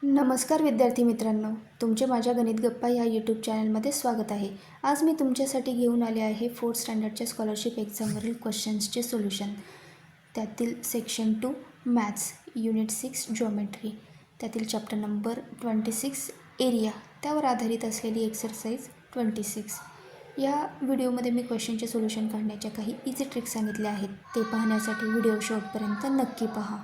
नमस्कार विद्यार्थी मित्रांनो, तुमचे माझ्या गणित गप्पा या यूट्यूब चॅनलमध्ये स्वागत आहे. आज मी तुमच्यासाठी घेऊन आले आहे 4th स्टँडर्डच्या स्कॉलरशिप एक्झामवरील क्वेश्चन्सचे सोल्युशन. त्यातील सेक्शन 2 मॅथ्स, युनिट 6 जिओमेट्री, त्यातील चॅप्टर नंबर 26 एरिया, त्यावर आधारित असलेली एक्सरसाइज 26. या व्हिडिओमध्ये मी क्वेश्चनचे सोल्युशन काढण्याच्या काही इझी ट्रिक्स सांगितल्या आहेत. ते पाहण्यासाठी व्हिडिओ शेवटपर्यंत नक्की पहा.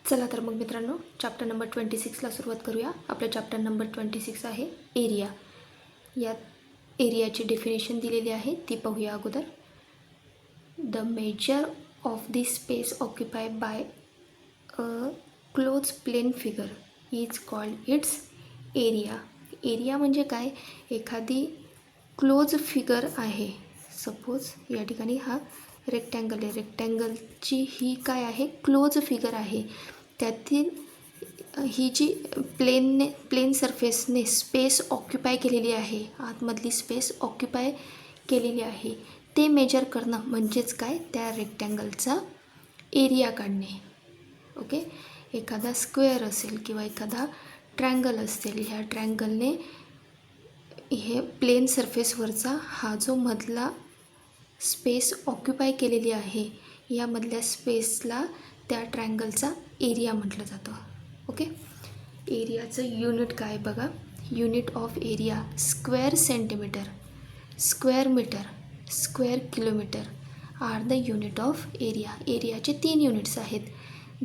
चला तर मग मित्रांनो, चॅप्टर नंबर 26ला सुरुवात करूया. आपलं चॅप्टर नंबर 26 आहे एरिया. यात एरियाची डेफिनेशन दिलेली आहे, ती पाहूया अगोदर. The measure of the space occupy by a close plane figure is called its area. Area म्हणजे काय? एखादी क्लोज फिगर आहे. सपोज या ठिकाणी हा रेक्टँगल आहे. रेक्टँगलची ही काय आहे? क्लोज फिगर आहे. त्यातील ही जी प्लेन सरफेसने स्पेस ऑक्युपाय केलेली आहे, आतमधली स्पेस ऑक्युपाय केलेली आहे, ते मेजर करणं म्हणजेच काय? त्या रेक्टँगलचा एरिया काढणे. ओके. एखादा स्क्वेअर असेल किंवा एखादा ट्रँगल असेल, ह्या ट्रँगलने हे प्लेन सरफेसवरचा हा जो मधला स्पेस ऑक्युपाय केलेली आहे, यामधल्या स्पेसला त्या ट्रँगलचा एरिया म्हटलं जातं. ओके. एरियाचं युनिट काय बघा. Unit of area square centimetre, square metre, square kilometre are the unit of area. एरियाचे 3 युनिट्स आहेत.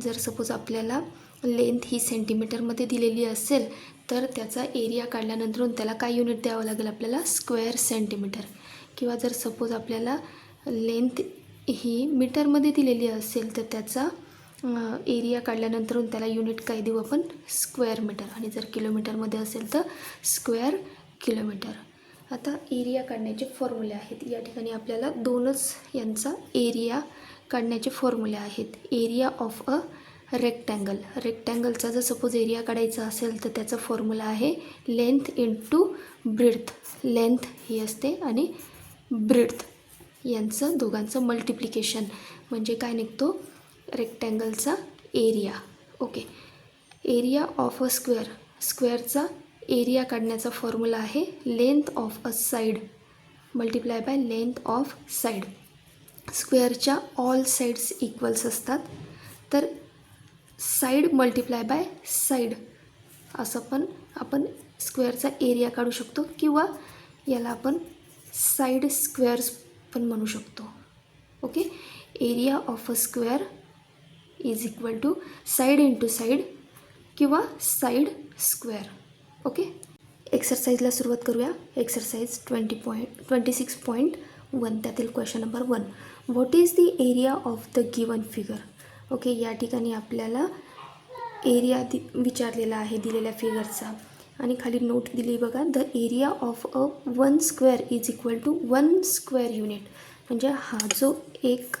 जर सपोज आपल्याला लेंथ ही सेंटीमीटरमध्ये दिलेली असेल तर त्याचा एरिया काढल्यानंतर त्याला काय युनिट द्यावं लागेल आपल्याला? Square centimetre. किंवा जर सपोज आपल्याला लेंथ ही मीटरमध्ये दिलेली असेल तर त्याचा एरिया काढल्यानंतर त्याला युनिट काय देऊ आपण? Square metre. आणि जर किलोमीटरमध्ये असेल तर स्क्वेअर किलोमीटर. आता एरिया काढण्याचे फॉर्म्युले आहेत. या ठिकाणी आपल्याला 2च यांचा एरिया काढण्याचे फॉर्म्युले आहेत. Area of a rectangle. रेक्टँगलचा जर सपोज एरिया काढायचा असेल तर त्याचा फॉर्म्युला आहे लेंथ इंटू ब्रेड्थ. लेंथ ही असते आणि ब्रेड्थ यांचं दोघांचं मल्टिप्लिकेशन म्हणजे काय निघतो? रेक्टँगलचा area. Okay. Area of a square. स्क्वेअरचा एरिया काढण्याचा फॉर्म्युला आहे length of a side multiply by length of side. स्क्वेअरच्या ऑल साईड्स इक्वल्स असतात, तर साईड मल्टिप्लाय बाय साईड असं पण आपण स्क्वेअरचा एरिया काढू शकतो. किंवा याला आपण साईड स्क्वेअर्स पण म्हणू शकतो. Okay. Area of a square is equal to side into side किंवा साईड स्क्वेअर. ओके. एक्सरसाइजला सुरुवात करूया. एक्सरसाइज 26.1 त्यातील question number 1. What is the area of the given figure. Okay. या ठिकाणी आपल्याला एरिया विचारलेला आहे दिलेल्या फिगरचा आणि खाली नोट दिली बघा. The area of a 1 square is equal to 1 square unit. म्हणजे हा जो एक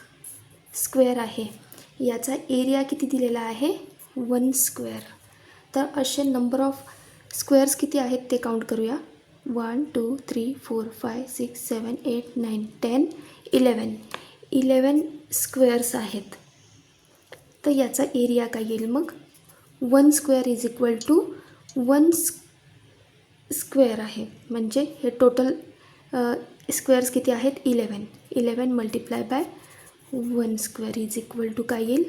स्क्वेअर आहे याचा एरिया किती दिलेला आहे? 1 स्क्वेअर. तर असे नंबर ऑफ स्क्वेअर्स किती आहेत ते काउंट करूया. 1 2 3 4 5 6 7 8 9 10 11. 11 स्क्वेअर्स आहेत. तर याचा एरिया काय येईल मग? 1 square is equal to 1 square आहे. म्हणजे हे टोटल स्क्वेअर्स किती आहेत? 11. 11 multiply by 1 square is equal to काय येईल?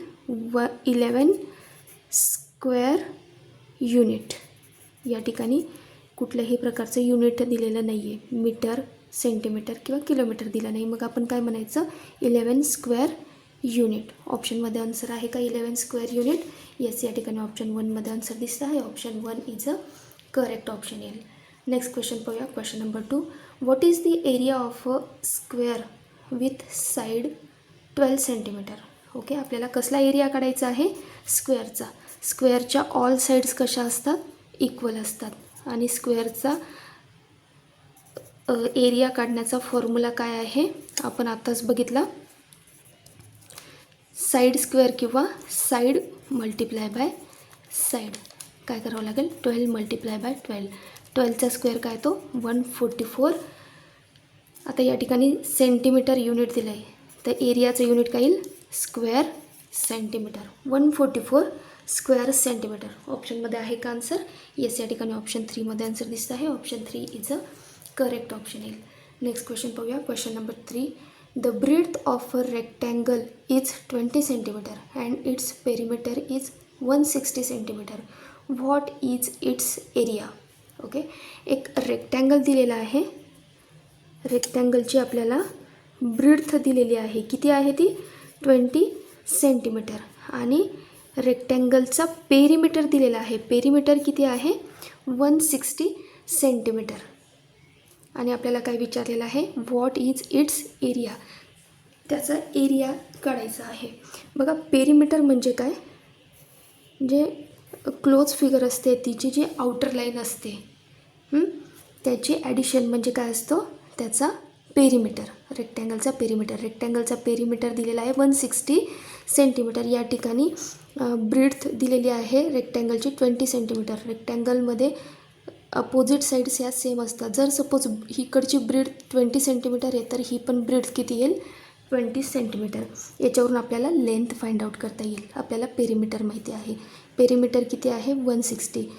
11 स्क्वेअर युनिट. या ठिकाणी कुठल्याही प्रकारचं युनिट दिलेलं नाही आहे. मीटर, सेंटीमीटर किंवा किलोमीटर दिलं नाही. मग आपण काय म्हणायचं? 11 स्क्वेअर युनिट. ऑप्शनमध्ये आन्सर आहे का 11 स्क्वेअर युनिट? येस. या ठिकाणी ऑप्शन 1मध्ये आन्सर दिसतं आहे. Option 1 is a correct option येईल. नेक्स्ट क्वेश्चन पाहूया. Question number 2. What is the area of a square with side 12 centimetre. Okay. आपल्याला कसला एरिया काढायचा आहे? स्क्वेअरचा. स्क्वेअरच्या ऑल साईड्स कशा असतात? इक्वल असतात. आणि स्क्वेअरचा एरिया काढण्याचा फॉर्म्युला काय आहे? आपण आत्ताच बघितला. साईड स्क्वेअर किंवा साईड मल्टिप्लाय बाय साईड. काय करावं लागेल? 12 मल्टिप्लाय बाय 12. 12चा स्क्वेअर काय तो? 144. आता या ठिकाणी सेंटीमीटर युनिट दिलं आहे तर एरियाचं युनिट काय येईल? Square centimetre. 144 square centimetre. ऑप्शनमध्ये आहे का आन्सर? येस, या ठिकाणी ऑप्शन 3मध्ये आन्सर दिसत आहे. Option 3 is a correct option येईल. नेक्स्ट क्वेश्चन पाहूया. Question number 3. The breadth of a rectangle is 20 centimetre and its perimeter is 160 centimetre. What is its area? Okay, एक रेक्टँगल दिलेला आहे. रेक्टँगलची आपल्याला ब्रीथ दिलेली आहे. किती आहे ती? 20 सेंटीमीटर. आणि रेक्टँगलचा पेरिमीटर दिलेला आहे. पेरिमीटर किती आहे? 160 सेंटीमीटर. आणि आपल्याला काय विचारलेलं आहे? What is its area? त्याचा एरिया काढायचा आहे. बघा, पेरिमीटर म्हणजे काय? जे क्लोज फिगर असते, तिची जी आउटर लाईन असते, त्याची ॲडिशन म्हणजे काय असतो? त्याचा पेरिमीटर. रेक्टँगलचा पेरिमीटर. रेक्टँगलचा पेरिमीटर दिलेला आहे 160 सेंटीमीटर. या ठिकाणी ब्रीथ दिलेली आहे रेक्टँगलची 20 सेंटीमीटर. रेक्टँगलमध्ये अपोजिट साईड्स या सेम असतात. जर सपोज इकडची ब्रीथ 20 सेंटीमीटर आहे, तर ही पण ब्रीथ किती येईल? 20 सेंटीमीटर. याच्यावरून आपल्याला लेंथ फाइंड आउट करता येईल. आपल्याला पेरिमीटर माहिती आहे. पेरिमीटर किती आहे? 160.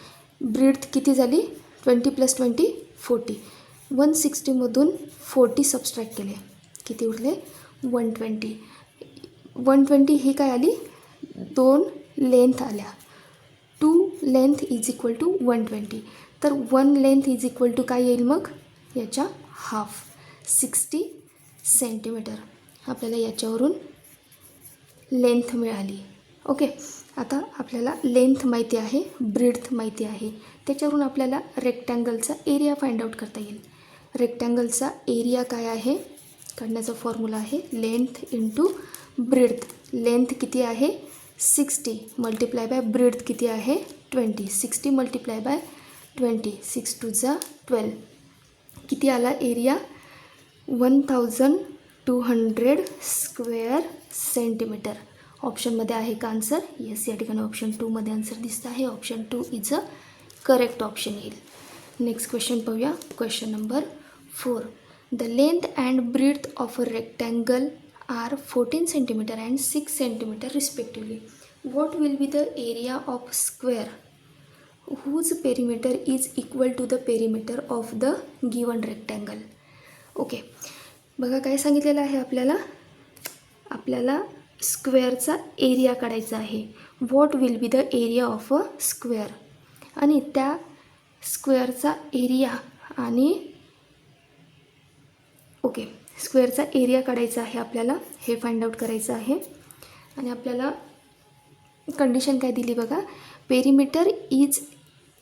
ब्रीथ किती झाली? 20 + 20 40. 160मधून 40 सबस्ट्रॅक्ट केले, किती उरले? 120. 120 ही काय आली? 2 लेंथ आल्या. 2 लेंथ इज इक्वल टू 120. तर 1 लेंथ इज इक्वल टू काय येईल मग? याच्या हाफ, 60 सेंटीमीटर. आपल्याला याच्यावरून लेंथ मिळाली. ओके, आता आपल्याला लेंथ माहिती आहे, ब्रीथ माहिती आहे. त्याच्यावरून आपल्याला रेक्टँगलचा एरिया फाइंड आउट करता येईल. रेक्टँगलचा एरिया काय आहे? काढण्याचा फॉर्म्युला आहे लेंथ इंटू ब्रीथ. लेंथ किती आहे? 60 मल्टिप्लाय बाय ब्रीथ किती आहे? 20. 60 मल्टिप्लाय बाय 20, 6 × 2 = 12. किती आला एरिया? 1200 square centimetre. ऑप्शनमध्ये आहे का आन्सर? येस, या ठिकाणी ऑप्शन 2मध्ये आन्सर दिसत आहे. Option 2 is a correct option येईल. नेक्स्ट क्वेश्चन पाहूया. Question number 4. The length and breadth of a rectangle are 14 centimetre and 6 centimetre respectively. What will be the area of square whose perimeter is equal to the perimeter of the given rectangle? Okay, बघा काय सांगितलेलं आहे आपल्याला? आपल्याला स्क्वेअरचा area काढायचा आहे. What will be the area of a square. आणि त्या स्क्वेअरचा एरिया आणि ओके, स्क्वेअरचा एरिया काढायचा आहे आपल्याला. हे फाइंड आउट करायचं आहे. आणि आपल्याला कंडिशन काय दिली बघा? Perimeter is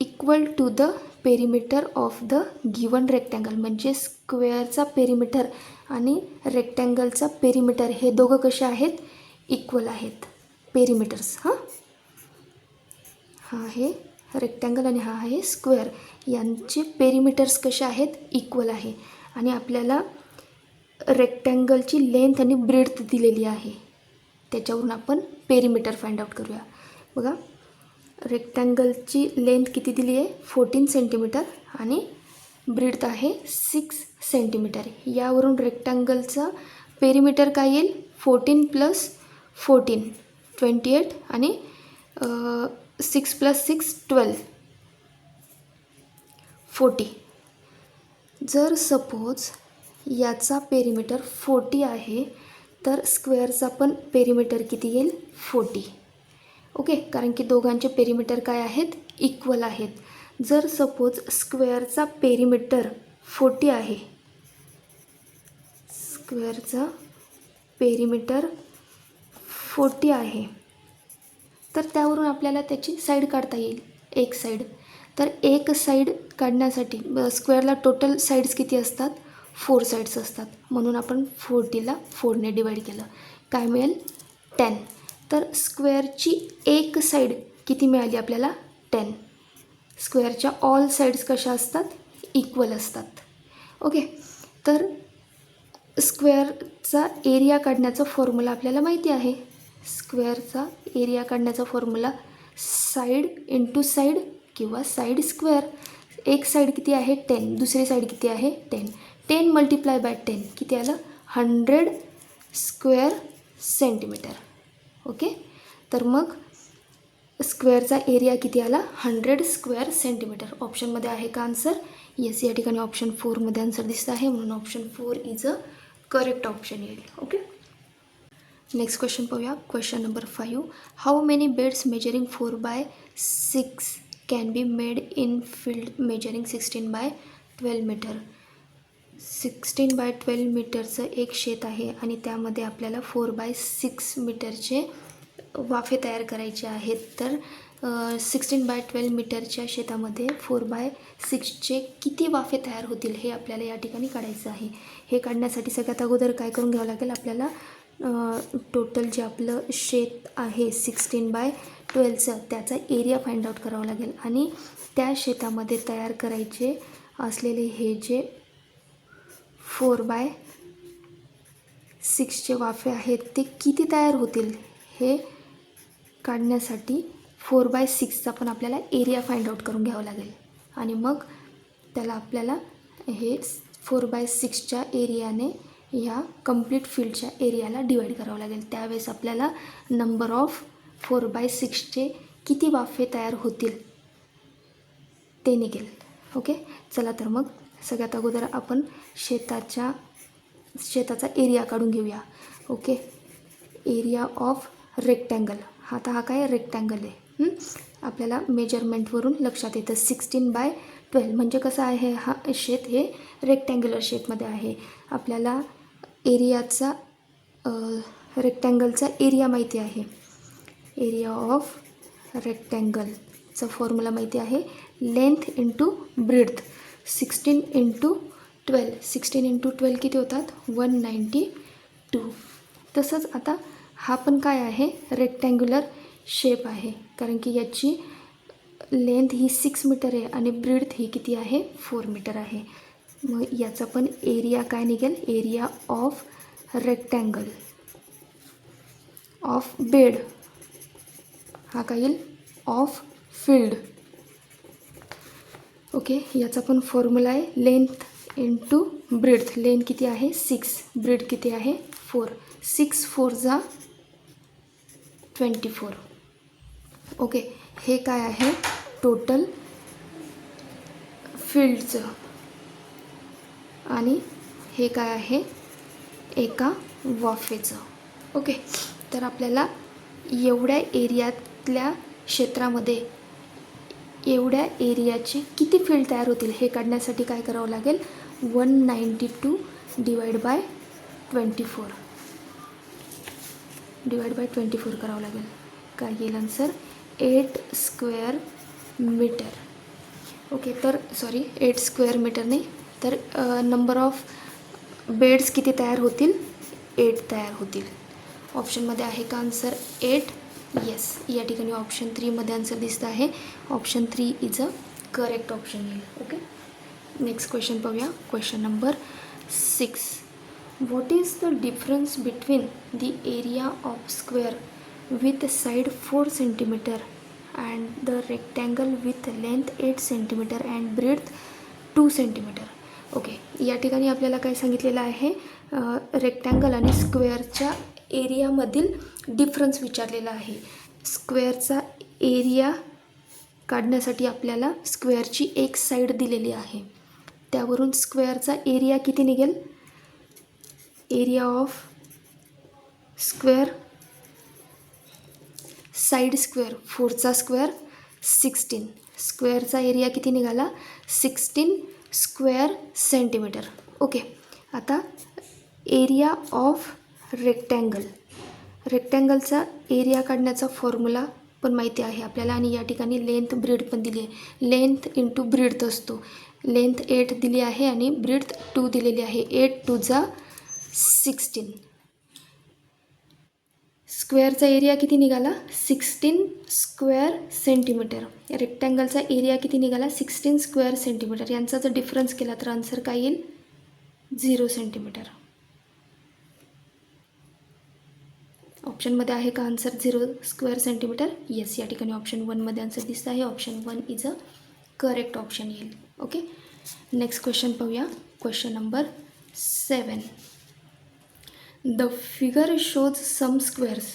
equal to the perimeter of the given rectangle. म्हणजे स्क्वेअरचा पेरिमीटर आणि रेक्टँगलचा पेरिमीटर हे दोघं कसे आहेत? इक्वल आहेत. पेरिमीटर्स. हा आहे रेक्टँगल आणि हा आहे स्क्वेअर. यांचे पेरिमीटर्स कसे आहेत? इक्वल आहे. आणि आपल्याला रेक्टँगलची लेंथ आणि ब्रेड्थ दिलेली आहे. त्याच्यावरून आपण पेरिमीटर फाइंड आउट करूया. बघा, रेक्टँगलची लेंथ किती दिली आहे? 14 सेंटीमीटर आणि ब्रीथ आहे 6 सेंटीमीटर. यावरून रेक्टँगलचा पेरिमीटर काय येईल? 14 + 14 28 आणि 6 + 6 12 40. जर सपोज याचा पेरिमीटर 40 आहे, तर स्क्वेअरचा पण पेरिमीटर किती येईल? 40. ओके, कारण की दोघांचे पेरिमीटर काय आहेत? इक्वल आहेत. जर सपोज स्क्वेअरचा पेरिमीटर 40 आहे, स्क्वेअरचा पेरिमीटर 40 आहे, तर त्यावरून आपल्याला त्याची साईड काढता येईल. एक साईड. तर एक साईड काढण्यासाठी स्क्वेअरला टोटल साईड्स किती असतात? 4 साईड्स असतात. म्हणून आपण 40ला 4ने डिवाईड केलं. काय मिळेल? 10. तर स्क्वेअरची एक साईड किती मिळाली आपल्याला? 10. स्क्वेअरच्या ऑल साईड्स कशा असतात? इक्वल असतात. ओके, तर स्क्वेअरचा एरिया काढण्याचा फॉर्म्युला आपल्याला माहिती आहे. स्क्वेअरचा एरिया काढण्याचा फॉर्म्युला साईड इंटू साईड किंवा साईड स्क्वेअर. एक साईड किती आहे? 10. दुसरी साईड किती आहे? 10. 10 मल्टिप्लाय बाय 10 किती आलं? 100 स्क्वेअर सेंटीमीटर. ओके, तर मग स्क्वेअरचा एरिया किती आला 100 स्क्वेअर सेंटीमीटर. ऑप्शनमध्ये आहे का आन्सर? येस, या ठिकाणी ऑप्शन 4मध्ये आन्सर दिसत आहे, म्हणून option 4 is a correct option येईल. ओके, नेक्स्ट क्वेश्चन पाहूया. Question number 5. How many beds measuring 4/6 can be made in field measuring 16/12 metre. 16/12 मीटरचं एक शेत आहे आणि त्यामध्ये आपल्याला 4/6 मीटरचे वाफे तयार करायचे आहेत. तर 16/12 मीटरच्या शेतामध्ये 4/6चे किती वाफे तयार होतील हे आपल्याला या ठिकाणी काढायचं आहे. हे काढण्यासाठी सगळ्यात अगोदर काय करून घ्यावं लागेल, आपल्याला टोटल जे आपलं शेत आहे 16/12चं त्याचा एरिया फाइंड आउट करावा लागेल आणि त्या शेतामध्ये तयार करायचे असलेले हे जे 4/6चे वाफे आहेत ते किती तयार होतील हे काढण्यासाठी 4/6चा पण आपल्याला एरिया फाइंड आउट करून घ्यावं लागेल आणि मग त्याला आपल्याला हे 4/6च्या एरियाने ह्या कंप्लीट फील्डच्या एरियाला डिवाईड करावं लागेल. त्यावेळेस आपल्याला नंबर ऑफ 4/6चे किती वाफे तयार होतील ते निघेल. ओके, चला तर मग सगळ्यात अगोदर आपण शेताचा एरिया काढून घेऊया. Okay, area of rectangle. आता हा काय रेक्टँगल आहे. आपल्याला मेजरमेंटवरून लक्षात येतं 16/12 म्हणजे कसं आहे, हा शेत हे रेक्टँग्युलर शेपमध्ये आहे. आपल्याला एरियाचा रेक्टँगलचा एरिया माहिती आहे. एरिया ऑफ रेक्टँगलचा फॉर्म्युला माहिती आहे, लेंथ इंटू ब्रेड्थ. 16 × 12. 16 × 12 किती होतात 192. तसंच आता हा पण काय आहे रेक्टँग्युलर शेप आहे, कारण की याची लेंथ ही 6 मीटर आहे आणि ब्रेड्थ ही किती आहे 4 मीटर आहे. मग याचा पण एरिया काय निघेल, area of rectangle of bed. हा काय येईल ऑफ फील्ड. ओके, याचा पण फॉर्म्युला आहे लेंथ इंटू ब्रेड्थ. लेंथ किती आहे 6, ब्रेड्थ किती आहे 4. 6 4 जा 24. ओके, हे काय आहे टोटल फील्डचं आणि हे काय आहे एका वाफेचं. ओके, तर आपल्याला एवढ्या एरियातल्या क्षेत्रामध्ये एवढ्या एरियाचे किती फील्ड तयार होतील हे काढण्यासाठी काय करावं लागेल, 192 / 24 करावं लागेल. काय येईल आन्सर 8 स्क्वेअर मीटर. ओके, तर सॉरी 8 स्क्वेअर मीटर नाही, तर नंबर ऑफ बेड्स किती तयार होतील 8 तयार होतील. ऑप्शनमध्ये आहे का आन्सर 8? येस, या ठिकाणी ऑप्शन 3मध्ये आन्सर दिसतं आहे. Option 3 is a correct option येईल. ओके, नेक्स्ट क्वेश्चन पाहूया. Question number 6. What is the difference between the area of square with side 4 centimetre and the rectangle with length 8 centimetre and breadth 2 centimetre. Okay, या ठिकाणी आपल्याला काय सांगितलेलं आहे, rectangle आणि स्क्वेअरच्या एरियामधील difference विचारलेला आहे. स्क्वेअरचा एरिया काढण्यासाठी आपल्याला स्क्वेअरची एक साईड दिलेली आहे, त्यावरून स्क्वेअरचा एरिया किती निघेल, area of square side square 4चा स्क्वेअर 16. स्क्वेअरचा एरिया किती निघाला 16 स्क्वेअर सेंटीमीटर. ओके, आता एरिया ऑफ रेक्टँगलचा एरिया काढण्याचा फॉर्म्युला पण माहिती आहे आपल्याला आणि या ठिकाणी लेंथ ब्रेड पण दिली आहे. लेंथ इंटू ब्रेड्थ असतो. लेंथ 8 दिली आहे आणि ब्रेड्थ 2 दिलेली आहे. 8 2 जा 16. स्क्वेअरचा एरिया किती निघाला 16 स्क्वेअर सेंटीमीटर. रेक्टँगलचा एरिया किती निघाला 16 स्क्वेअर सेंटीमीटर. यांचा जर डिफरन्स केला तर आन्सर काय येईल 0 सेंटीमीटर. ऑप्शनमध्ये आहे का आन्सर 0 स्क्वेअर सेंटीमीटर? येस, या ठिकाणी ऑप्शन 1मध्ये आन्सर दिसत आहे. Option 1 is a correct option येईल. ओके, नेक्स्ट क्वेश्चन पाहूया. Question number 7. The figure shows some squares.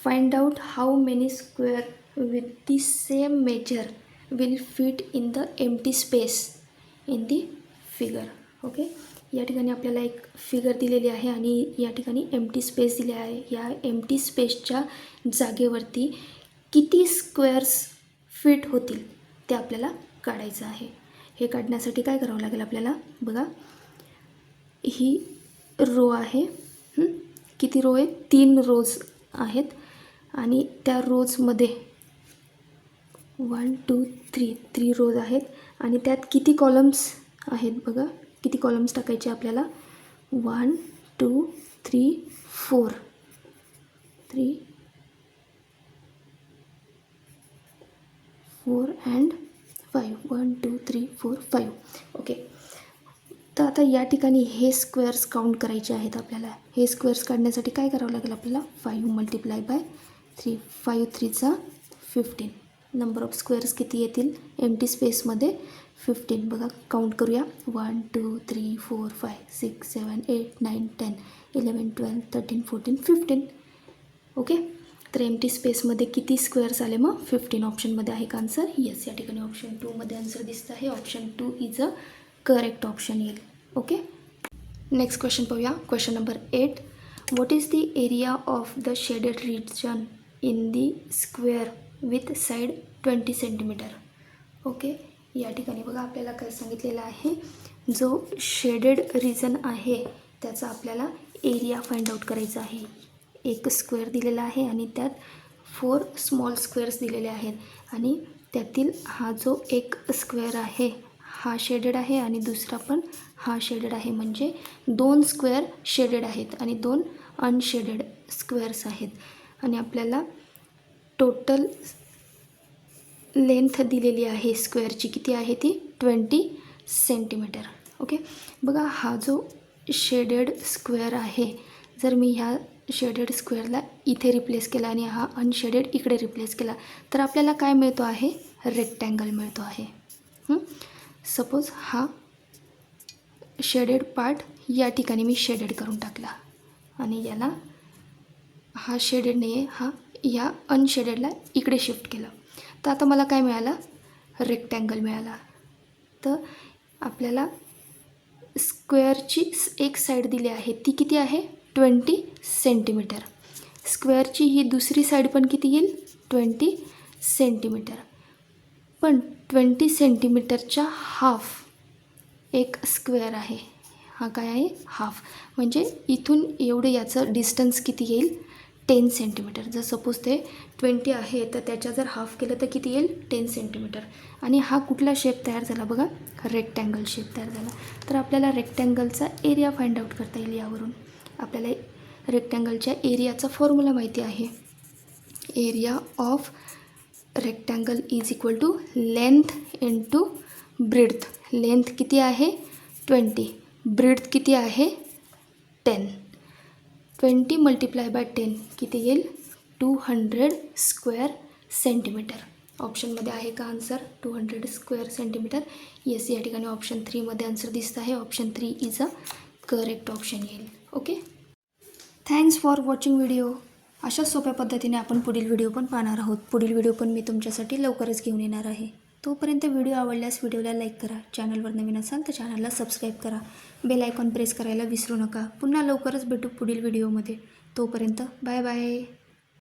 Find out how many square with the same measure will fit in the empty space in the figure. Okay, या ठिकाणी आपल्याला एक figure दिलेली आहे आणि या ठिकाणी एम्प्टी स्पेस दिले आहे. या एम्प्टी स्पेसच्या जागेवरती किती स्क्वेअर्स फिट होतील ते आपल्याला काढायचं आहे. हे काढण्यासाठी काय करावं लागेल आपल्याला, बघा ही रो आहे. किती रो आहे, 3 रोज आहेत आणि त्या रोजमध्ये 1 2 3 रोज आहेत आणि त्यात किती कॉलम्स आहेत, बघा किती कॉलम्स टाकायचे आपल्याला, 1 2 3 4 3 4 and 5 1 2 3 4 5. ओके, तर आता या ठिकाणी हे स्क्वेअर्स काउंट करायचे आहेत आपल्याला. हे स्क्वेअर्स काढण्यासाठी काय करावं लागेल आपल्याला, 5 multiply by 3, 5 3 15. Number of squares किती येतील एम्प्टी स्पेसमध्ये, 15. बघा काउंट करूया, 1 2 3 4 5 6 7 8 9 10 11 12 13 14 15. ओके, तर एम्प्टी स्पेसमध्ये किती स्क्वेअर्स आले मग, 15. ऑप्शनमध्ये आहे का आन्सर, येस. या ठिकाणी ऑप्शन 2मध्ये आन्सर दिसतं आहे. Option 2 is a correct option येईल. ओके, नेक्स्ट क्वेश्चन पाहूया. Question number 8. What is the area of the shaded region in the square with side 20 centimetre. Okay, या ठिकाणी बघा आपल्याला काय सांगितलेलं आहे, जो शेडेड रिजन आहे त्याचा आपल्याला एरिया फाइंड आउट करायचा आहे. एक स्क्वेअर दिलेला आहे आणि त्यात 4 स्मॉल स्क्वेअर्स दिलेले आहेत आणि त्यातील हा जो एक स्क्वेअर आहे हा शेडेड आहे आणि दुसरा पण हा शेडेड आहे. म्हणजे 2 स्क्वेअर शेडेड आहेत आणि 2 अनशेडेड स्क्वेअर्स आहेत आणि आपल्याला टोटल लेंथ दिलेली आहे स्क्वेअरची, किती आहे ती 20 सेंटीमीटर. ओके, बघा हा जो शेडेड स्क्वेअर आहे, जर मी ह्या शेडेड स्क्वेअरला इथे रिप्लेस केला आणि हा अनशेडेड इकडे रिप्लेस केला तर आपल्याला काय मिळतो आहे, रेक्टँगल मिळतो आहे. सपोज हा शेडेड पार्ट या ठिकाणी मी शेडेड करून टाकला आणि याला हा शेडेड नाही आहे, हा या अनशेडेडला इकडे शिफ्ट केला, तर आता मला काय मिळालं, रेक्टँगल मिळाला. तर आपल्याला स्क्वेअरची एक साईड दिली आहे ती किती आहे 20 सेंटीमीटर. स्क्वेअरची ही दुसरी साईड पण किती येईल 20 सेंटीमीटर. पण 20 सेंटीमीटरच्या हाफ एक स्क्वेअर आहे, हा काय आहे हाफ. म्हणजे इथून एवढं याचं डिस्टन्स किती येईल 10 सेंटीमीटर. जर सपोज ते 20 आहे तर त्याच्या जर हाफ केलं तर किती येईल 10 सेंटीमीटर. आणि हा कुठला शेप तयार झाला, बघा रेक्टँगल शेप तयार झाला. तर आपल्याला रेक्टँगलचा एरिया फाइंड आउट करता येईल. यावरून आपल्याला रेक्टँगलच्या एरियाचा फॉर्म्युला माहिती आहे. Area of rectangle is equal to length into breadth. Length किती आहे 20, ब्रेड्थ किती आहे 10. 20 मल्टिप्लाय बाय 10 किती येईल 200 स्क्वेअर सेंटीमीटर. ऑप्शनमध्ये आहे का आन्सर 200 स्क्वेअर सेंटीमीटर, येस. या ठिकाणी ऑप्शन 3मध्ये आन्सर दिसतं आहे. Option 3 is a correct option येईल. Okay, thanks for watching video. अशा सोप्या पद्धतीने आपण पुढील व्हिडिओ पण पाहणार आहोत. पुढील व्हिडिओ पण मी तुमच्यासाठी लवकरच घेऊन येणार आहे. तोपर्यंत व्हिडिओ आवडल्यास व्हिडिओला लाईक करा, चॅनलवर नवीन असाल तर चॅनलला सबस्क्राईब करा, बेल आयकॉन प्रेस करायला विसरू नका. पुन्हा लवकरच भेटू पुढील व्हिडिओमध्ये. तोपर्यंत बाय बाय.